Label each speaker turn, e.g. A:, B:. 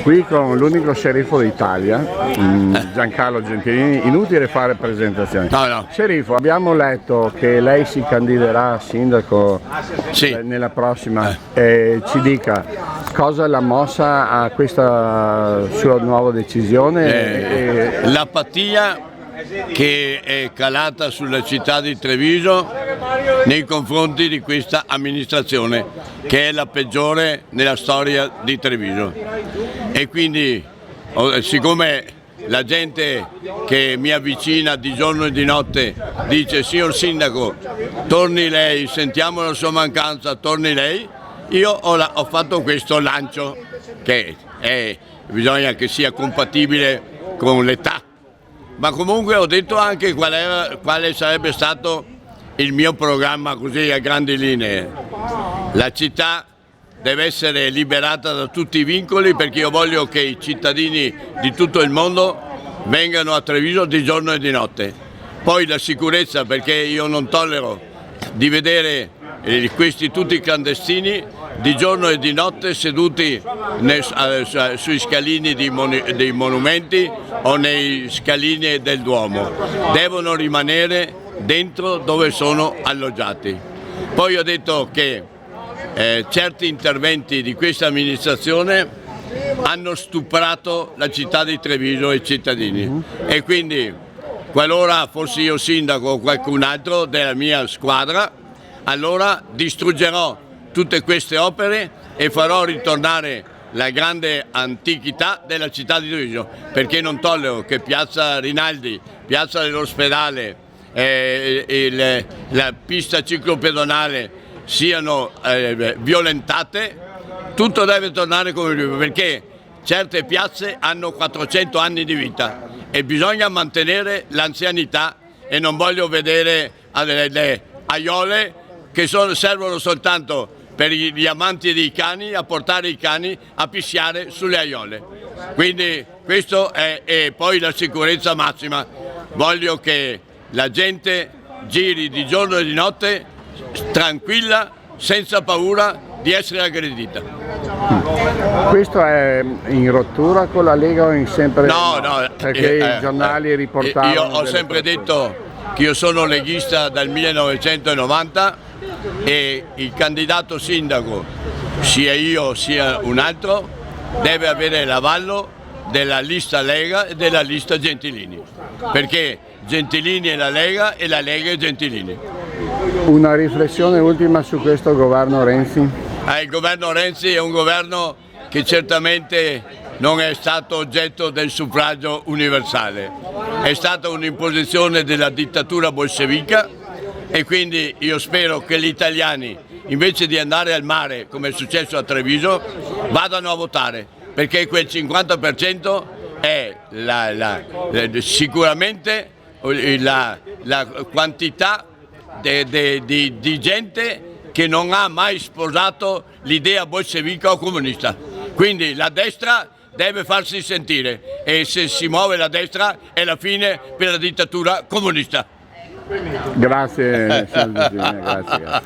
A: Qui con l'unico sceriffo d'Italia, Giancarlo Gentilini, inutile fare presentazioni.
B: No.
A: Sceriffo, abbiamo letto che lei si candiderà a sindaco nella prossima, ci dica cosa l'ha mossa a questa sua nuova decisione?
B: L'apatia che è calata sulla città di Treviso nei confronti di questa amministrazione, che è la peggiore nella storia di Treviso. E quindi, siccome la gente che mi avvicina di giorno e di notte dice: signor sindaco, torni lei, sentiamo la sua mancanza, torni lei, io ho fatto questo lancio che bisogna che sia compatibile con l'età. Ma comunque ho detto anche quale sarebbe stato il mio programma, così a grandi linee. La città deve essere liberata da tutti i vincoli, perché io voglio che i cittadini di tutto il mondo vengano a Treviso di giorno e di notte. Poi la sicurezza, perché io non tollero di vedere questi tutti clandestini di giorno e di notte seduti sui scalini dei monumenti o nei scalini del Duomo. Devono rimanere dentro dove sono alloggiati. Poi ho detto che certi interventi di questa amministrazione hanno stuprato la città di Treviso e i cittadini, e quindi qualora fossi io sindaco o qualcun altro della mia squadra, allora distruggerò tutte queste opere e farò ritornare la grande antichità della città di Treviso, perché non tollero che Piazza Rinaldi, Piazza dell'Ospedale, la pista ciclopedonale siano violentate. Tutto deve tornare come prima, perché certe piazze hanno 400 anni di vita e bisogna mantenere l'anzianità, e non voglio vedere le aiole che servono soltanto per gli amanti dei cani, a portare i cani a pisciare sulle aiole. Quindi questo è poi la sicurezza massima. Voglio che la gente giri di giorno e di notte tranquilla, senza paura di essere aggredita.
A: Questo è in rottura con la Lega o sempre?
B: No,
A: perché i giornali riportavano.
B: Io ho sempre detto che io sono leghista dal 1990 e il candidato sindaco, sia io sia un altro, deve avere l'avallo della lista Lega e della lista Gentilini, perché Gentilini è la Lega e la Lega è Gentilini.
A: Una riflessione ultima su questo governo Renzi?
B: Il governo Renzi è un governo che certamente non è stato oggetto del suffragio universale, è stata un'imposizione della dittatura bolscevica, e quindi io spero che gli italiani, invece di andare al mare come è successo a Treviso, vadano a votare, perché quel 50% è sicuramente la quantità di gente che non ha mai sposato l'idea bolscevica o comunista. Quindi la destra deve farsi sentire, e se si muove la destra è la fine per la dittatura comunista.
A: Grazie, grazie.